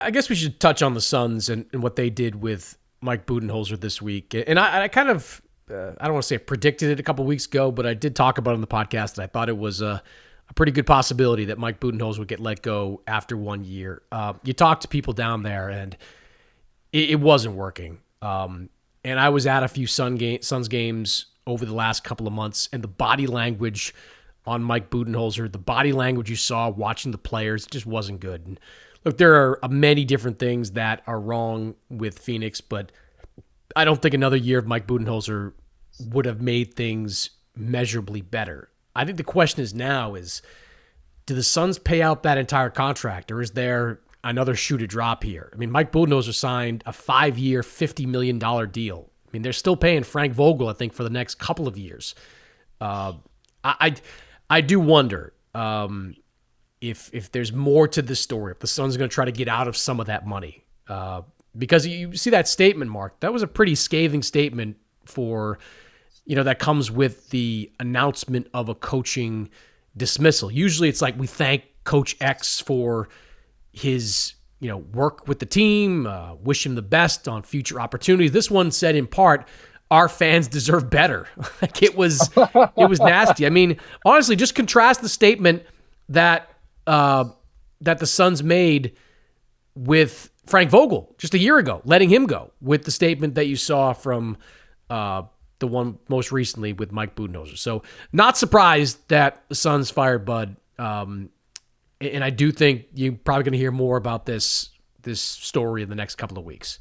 I guess we should touch on the Suns and what they did with Mike Budenholzer this week. And I kind of, I don't want to say predicted it a couple weeks ago, but I did talk about it on the podcast that I thought it was a pretty good possibility that Mike Budenholzer would get let go after 1 year. You talk to people down there, and it wasn't working. And I was at a few Suns games over the last couple of months, and the body language on Mike Budenholzer, the body language you saw watching the players, just wasn't good. And look, there are many different things that are wrong with Phoenix, but I don't think another year of Mike Budenholzer would have made things measurably better. I think the question is, do the Suns pay out that entire contract, or is there another shoe to drop here? I mean, Mike Budenholzer signed a 5-year, $50 million deal. I mean, they're still paying Frank Vogel, I think, for the next couple of years. I do wonder if there's more to this story, if the Suns are going to try to get out of some of that money. Because you see that statement, Mark, that was a pretty scathing statement for, that comes with the announcement of a coaching dismissal. Usually it's like we thank Coach X for his, work with the team, wish him the best on future opportunities. This one said in part, our fans deserve better. Like it was nasty. I mean, honestly, just contrast the statement that the Suns made with Frank Vogel just a year ago, letting him go, with the statement that you saw from the one most recently with Mike Budenholzer. So not surprised that the Suns fired Bud. And I do think you're probably going to hear more about this story in the next couple of weeks.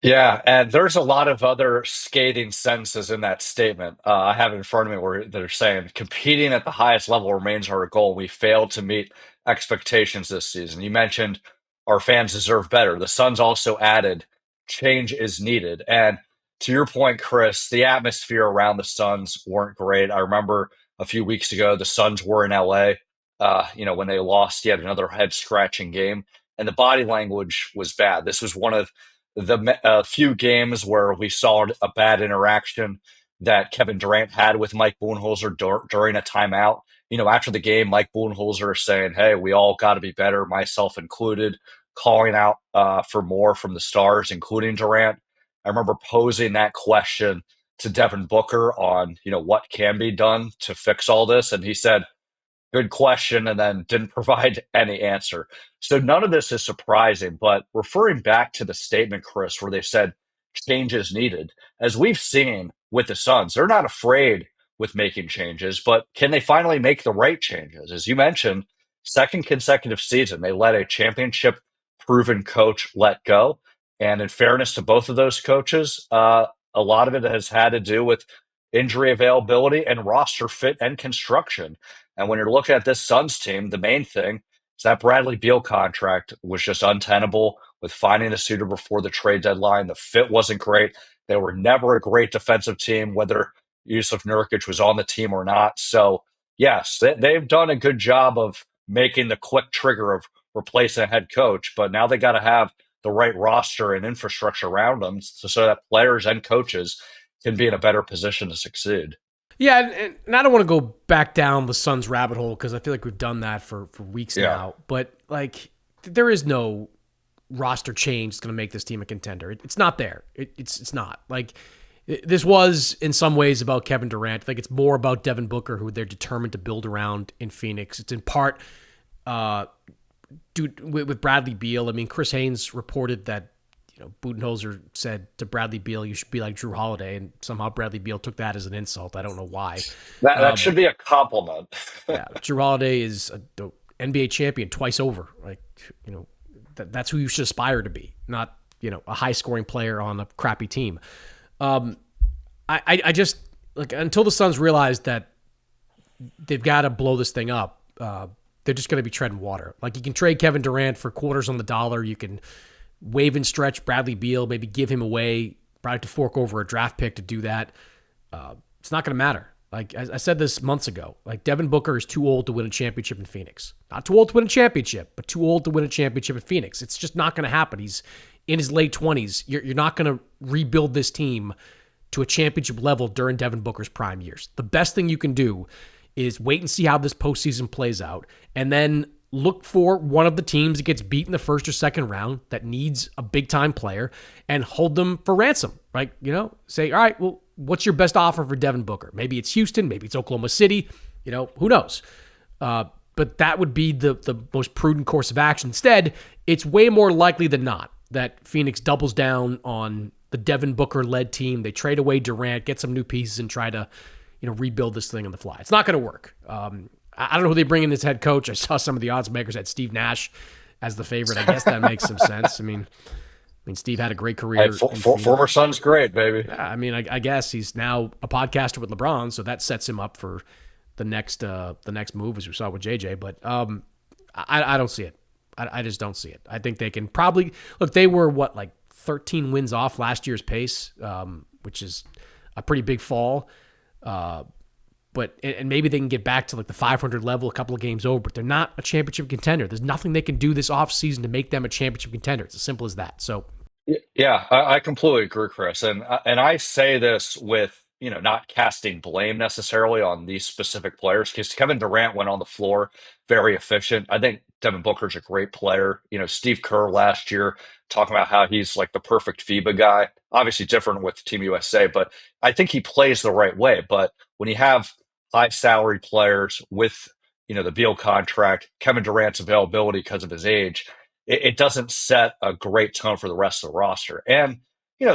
Yeah, and there's a lot of other scathing sentences in that statement. I have it in front of me where they're saying competing at the highest level remains our goal. We failed to meet expectations this season. You mentioned our fans deserve better. The Suns also added change is needed. And to your point, Chris, the atmosphere around the Suns weren't great. I remember a few weeks ago, the Suns were in LA, when they lost yet another head scratching game, and the body language was bad. This was one of the few games where we saw a bad interaction that Kevin Durant had with Mike Budenholzer during a timeout. After the game, Mike Budenholzer saying, "Hey, we all got to be better, myself included," calling out for more from the stars, including Durant. I remember posing that question to Devin Booker on, what can be done to fix all this, and he said, "Good question," and then didn't provide any answer. So none of this is surprising, but referring back to the statement, Chris, where they said change is needed, as we've seen with the Suns, they're not afraid with making changes, but can they finally make the right changes? As you mentioned, second consecutive season, they let a championship proven coach let go. And in fairness to both of those coaches, a lot of it has had to do with injury availability and roster fit and construction. And when you're looking at this Suns team, the main thing is that Bradley Beal contract was just untenable with finding a suitor before the trade deadline. The fit wasn't great. They were never a great defensive team, whether Yusuf Nurkic was on the team or not. So, yes, they've done a good job of making the quick trigger of replacing a head coach, but now they got to have the right roster and infrastructure around them so that players and coaches can be in a better position to succeed. Yeah, and I don't want to go back down the Suns rabbit hole because I feel like we've done that for weeks now. But, there is no roster change that's going to make this team a contender. It's not there. It's not. This was, in some ways, about Kevin Durant. I think it's more about Devin Booker, who they're determined to build around in Phoenix. It's in part with Bradley Beal. I mean, Chris Haynes reported that Budenholzer said to Bradley Beal, "You should be like Drew Holiday," and somehow Bradley Beal took that as an insult. I don't know why. That should be a compliment. Yeah, Drew Holiday is an NBA champion twice over. That's who you should aspire to be, not a high scoring player on a crappy team. I just until the Suns realize that they've got to blow this thing up, they're just going to be treading water. You can trade Kevin Durant for quarters on the dollar. You can wave and stretch Bradley Beal, maybe give him away, probably have to fork over a draft pick to do that. It's not going to matter. As I said this months ago, Devin Booker is too old to win a championship in Phoenix. Not too old to win a championship, but too old to win a championship in Phoenix. It's just not going to happen. He's in his late 20s. You're not going to rebuild this team to a championship level during Devin Booker's prime years. The best thing you can do is wait and see how this postseason plays out, and then look for one of the teams that gets beat in the first or second round that needs a big-time player and hold them for ransom, right? Say, all right, well, what's your best offer for Devin Booker? Maybe it's Houston, maybe it's Oklahoma City, who knows? But that would be the most prudent course of action. Instead, it's way more likely than not that Phoenix doubles down on the Devin Booker-led team. They trade away Durant, get some new pieces, and try to rebuild this thing on the fly. It's not going to work. I don't know who they bring in as head coach. I saw some of the odds makers had Steve Nash as the favorite. I guess that makes some sense. I mean, Steve had a great career. Hey, former son's great, baby. Yeah, I guess he's now a podcaster with LeBron, so that sets him up for the next move, as we saw with JJ. But I don't see it. I just don't see it. I think they can probably look. They were 13 wins off last year's pace, which is a pretty big fall. But maybe they can get back to the 500 level a couple of games over, but they're not a championship contender. There's nothing they can do this offseason to make them a championship contender. It's as simple as that. So, yeah, I completely agree, Chris. And I say this with, not casting blame necessarily on these specific players, because Kevin Durant went on the floor very efficient. I think Devin Booker's a great player. Steve Kerr last year talking about how he's the perfect FIBA guy. Obviously different with Team USA, but I think he plays the right way. But when you have high salary players with, the Beal contract, Kevin Durant's availability because of his age, it doesn't set a great tone for the rest of the roster. And,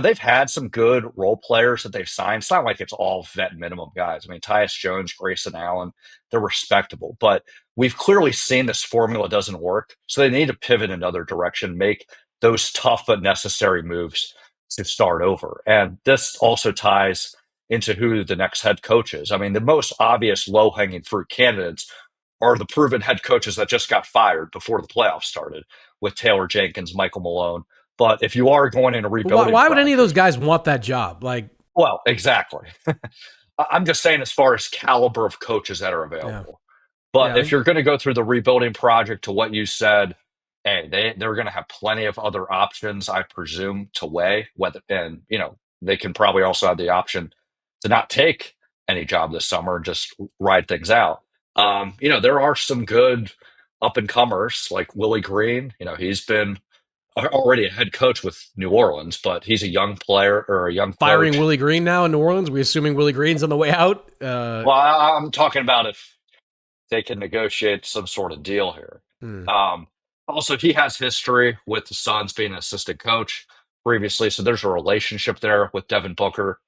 they've had some good role players that they've signed. It's not like it's all vet minimum guys. Tyus Jones, Grayson Allen, they're respectable. But we've clearly seen this formula doesn't work. So they need to pivot in another direction, make those tough but necessary moves to start over. And this also ties into who the next head coach is. The most obvious low-hanging fruit candidates are the proven head coaches that just got fired before the playoffs started, with Taylor Jenkins, Michael Malone. But if you are going in a rebuilding, why would any of those guys want that job? Well, exactly. I'm just saying as far as caliber of coaches that are available. Yeah. But if you're going to go through the rebuilding project, to what you said, hey, they're going to have plenty of other options, I presume, to weigh. And they can probably also have the option to not take any job this summer and just ride things out. There are some good up-and-comers like Willie Green. He's been already a head coach with New Orleans, but he's a young player or a young coach. Firing Willie Green now in New Orleans? We assuming Willie Green's on the way out? Well, I'm talking about if they can negotiate some sort of deal here. Also, he has history with the Suns being an assistant coach previously, so there's a relationship there with Devin Booker.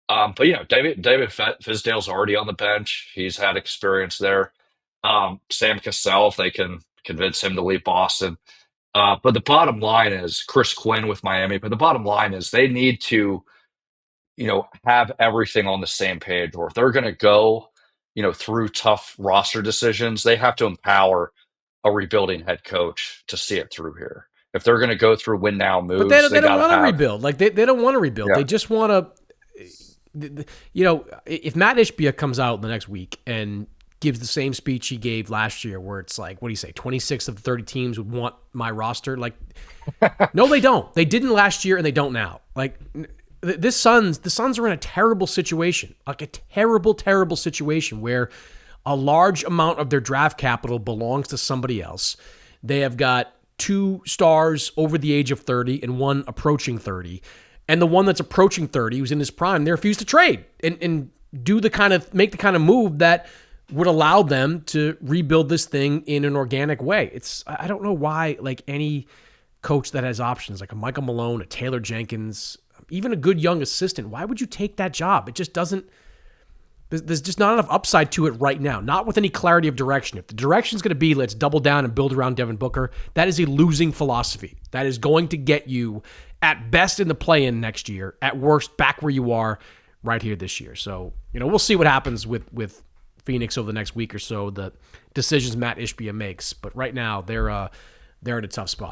But David Fizdale's already on the bench. He's had experience there. Sam Cassell, if they can convince him to leave Boston. But the bottom line is Chris Quinn with Miami. But the bottom line is they need to, have everything on the same page. Or if they're going to go, through tough roster decisions, they have to empower a rebuilding head coach to see it through here. If they're going to go through win now moves, but they don't want to rebuild. They don't want to rebuild. Yeah. They just want to. If Matt Ishbia comes out in the next week and gives the same speech he gave last year, where it's what do you say, 26 of the 30 teams would want my roster. No, they don't. They didn't last year, and they don't now. The Suns are in a terrible situation, a terrible, terrible situation where a large amount of their draft capital belongs to somebody else. They have got 2 stars over the age of 30 and 1 approaching 30. And the one that's approaching 30, who's in his prime, they refuse to trade and make the kind of move that would allow them to rebuild this thing in an organic way. I don't know why any coach that has options like a Michael Malone, a Taylor Jenkins, even a good young assistant, why would you take that job? It just doesn't. There's just not enough upside to it right now, not with any clarity of direction. If the direction is going to be let's double down and build around Devin Booker, that is a losing philosophy. That is going to get you at best in the play-in next year, at worst back where you are right here this year. So, we'll see what happens with Phoenix over the next week or so, the decisions Matt Ishbia makes. But right now, they're in a tough spot.